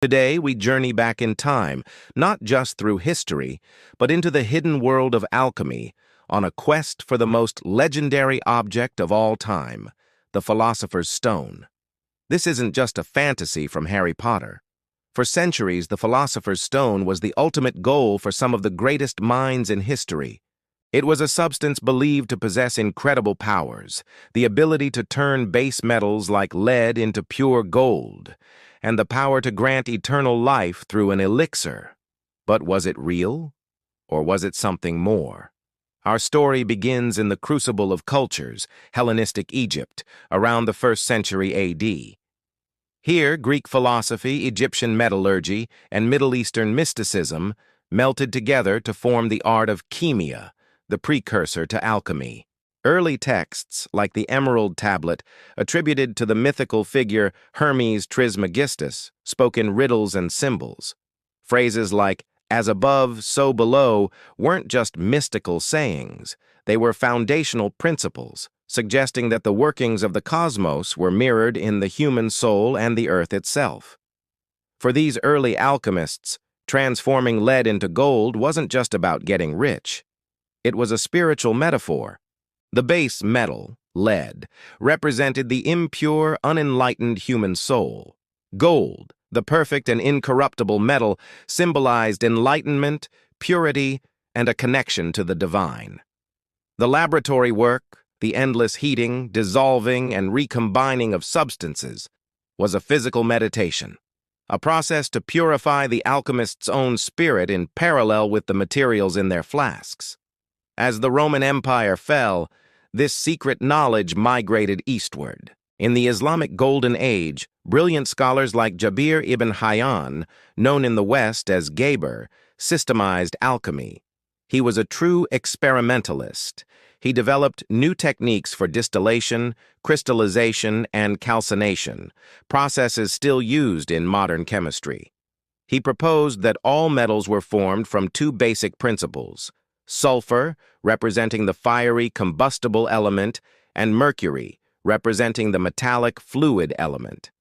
Today, we journey back in time, not just through history, but into the hidden world of alchemy, on a quest for the most legendary object of all time, the Philosopher's Stone. This isn't just a fantasy from Harry Potter. For centuries, the Philosopher's Stone was the ultimate goal for some of the greatest minds in history. It was a substance believed to possess incredible powers, the ability to turn base metals like lead into pure gold, and the power to grant eternal life through an elixir. But was it real? Or was it something more? Our story begins in the crucible of cultures, Hellenistic Egypt, around the 1st century A.D. Here, Greek philosophy, Egyptian metallurgy, and Middle Eastern mysticism melted together to form the art of chemia, the precursor to alchemy. Early texts, like the Emerald Tablet, attributed to the mythical figure Hermes Trismegistus, spoke in riddles and symbols. Phrases like, "as above, so below," weren't just mystical sayings. They were foundational principles, suggesting that the workings of the cosmos were mirrored in the human soul and the earth itself. For these early alchemists, transforming lead into gold wasn't just about getting rich. It was a spiritual metaphor. The base metal, lead, represented the impure, unenlightened human soul. Gold, the perfect and incorruptible metal, symbolized enlightenment, purity, and a connection to the divine. The laboratory work, the endless heating, dissolving, and recombining of substances, was a physical meditation, a process to purify the alchemist's own spirit in parallel with the materials in their flasks. As the Roman Empire fell, this secret knowledge migrated eastward. In the Islamic Golden Age, brilliant scholars like Jabir ibn Hayyan, known in the West as Geber, systemized alchemy. He was a true experimentalist. He developed new techniques for distillation, crystallization, and calcination, processes still used in modern chemistry. He proposed that all metals were formed from two basic principles: sulfur, representing the fiery combustible element, and mercury, representing the metallic fluid element.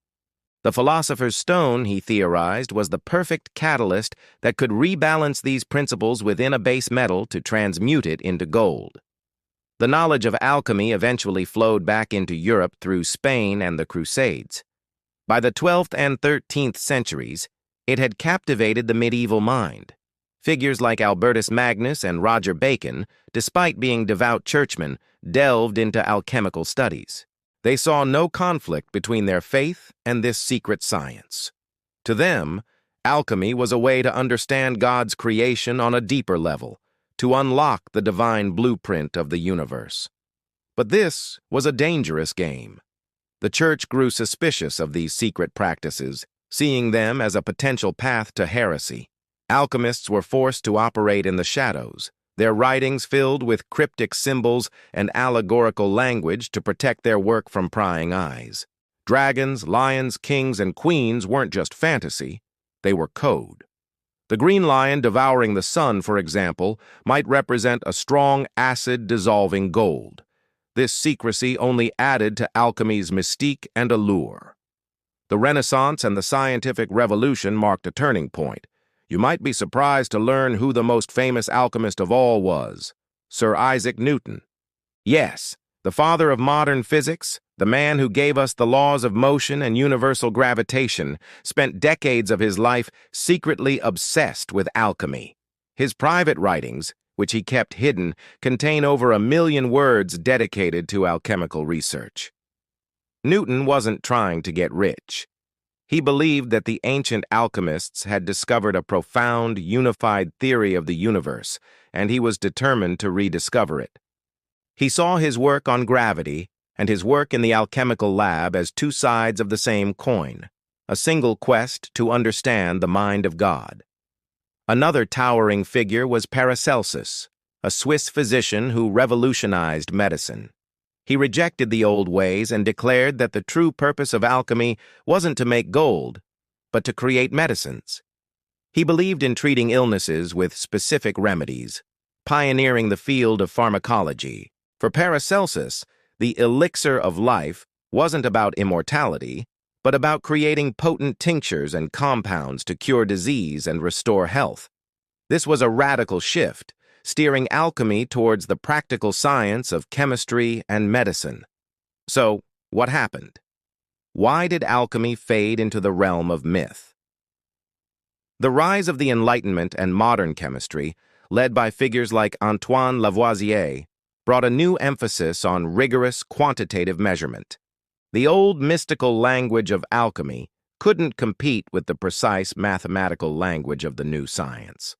The Philosopher's Stone, he theorized, was the perfect catalyst that could rebalance these principles within a base metal to transmute it into gold. The knowledge of alchemy eventually flowed back into Europe through Spain and the Crusades. By the 12th and 13th centuries, it had captivated the medieval mind. Figures like Albertus Magnus and Roger Bacon, despite being devout churchmen, delved into alchemical studies. They saw no conflict between their faith and this secret science. To them, alchemy was a way to understand God's creation on a deeper level, to unlock the divine blueprint of the universe. But this was a dangerous game. The church grew suspicious of these secret practices, seeing them as a potential path to heresy. Alchemists were forced to operate in the shadows, their writings filled with cryptic symbols and allegorical language to protect their work from prying eyes. Dragons, lions, kings, and queens weren't just fantasy, they were code. The green lion devouring the sun, for example, might represent a strong acid-dissolving gold. This secrecy only added to alchemy's mystique and allure. The Renaissance and the scientific revolution marked a turning point. You might be surprised to learn who the most famous alchemist of all was: Sir Isaac Newton. Yes, the father of modern physics, the man who gave us the laws of motion and universal gravitation, spent decades of his life secretly obsessed with alchemy. His private writings, which he kept hidden, contain over 1 million words dedicated to alchemical research. Newton wasn't trying to get rich. He believed that the ancient alchemists had discovered a profound, unified theory of the universe, and he was determined to rediscover it. He saw his work on gravity and his work in the alchemical lab as two sides of the same coin, a single quest to understand the mind of God. Another towering figure was Paracelsus, a Swiss physician who revolutionized medicine. He rejected the old ways and declared that the true purpose of alchemy wasn't to make gold, but to create medicines. He believed in treating illnesses with specific remedies, pioneering the field of pharmacology. For Paracelsus, the elixir of life wasn't about immortality, but about creating potent tinctures and compounds to cure disease and restore health. This was a radical shift, steering alchemy towards the practical science of chemistry and medicine. So, what happened? Why did alchemy fade into the realm of myth? The rise of the Enlightenment and modern chemistry, led by figures like Antoine Lavoisier, brought a new emphasis on rigorous quantitative measurement. The old mystical language of alchemy couldn't compete with the precise mathematical language of the new science.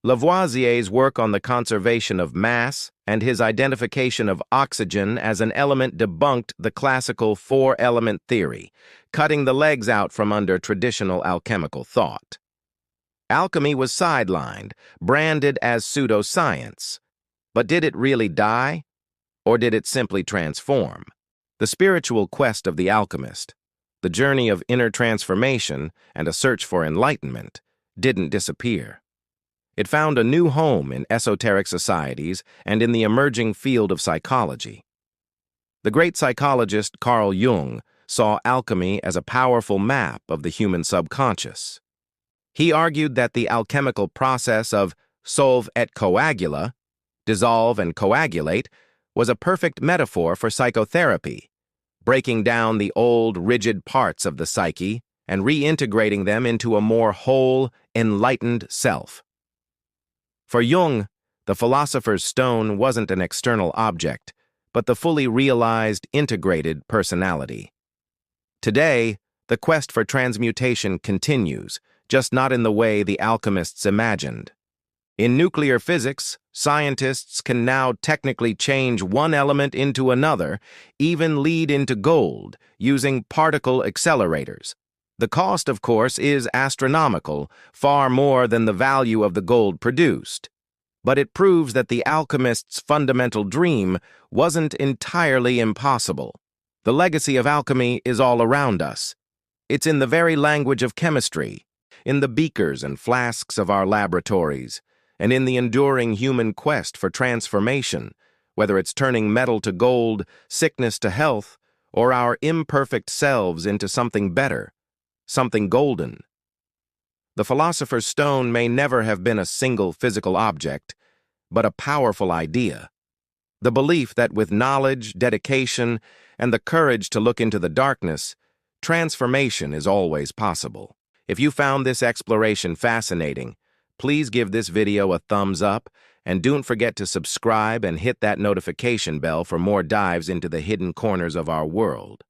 Lavoisier's work on the conservation of mass and his identification of oxygen as an element debunked the classical four-element theory, cutting the legs out from under traditional alchemical thought. Alchemy was sidelined, branded as pseudoscience. But did it really die, or did it simply transform? The spiritual quest of the alchemist, the journey of inner transformation and a search for enlightenment, didn't disappear. It found a new home in esoteric societies and in the emerging field of psychology. The great psychologist Carl Jung saw alchemy as a powerful map of the human subconscious. He argued that the alchemical process of solve et coagula, dissolve and coagulate, was a perfect metaphor for psychotherapy, breaking down the old, rigid parts of the psyche and reintegrating them into a more whole, enlightened self. For Jung, the philosopher's stone wasn't an external object, but the fully realized, integrated personality. Today, the quest for transmutation continues, just not in the way the alchemists imagined. In nuclear physics, scientists can now technically change one element into another, even lead into gold, using particle accelerators. The cost, of course, is astronomical, far more than the value of the gold produced. But it proves that the alchemist's fundamental dream wasn't entirely impossible. The legacy of alchemy is all around us. It's in the very language of chemistry, in the beakers and flasks of our laboratories, and in the enduring human quest for transformation, whether it's turning metal to gold, sickness to health, or our imperfect selves into something better, something golden. The philosopher's stone may never have been a single physical object, but a powerful idea. The belief that with knowledge, dedication, and the courage to look into the darkness, transformation is always possible. If you found this exploration fascinating, please give this video a thumbs up, and don't forget to subscribe and hit that notification bell for more dives into the hidden corners of our world.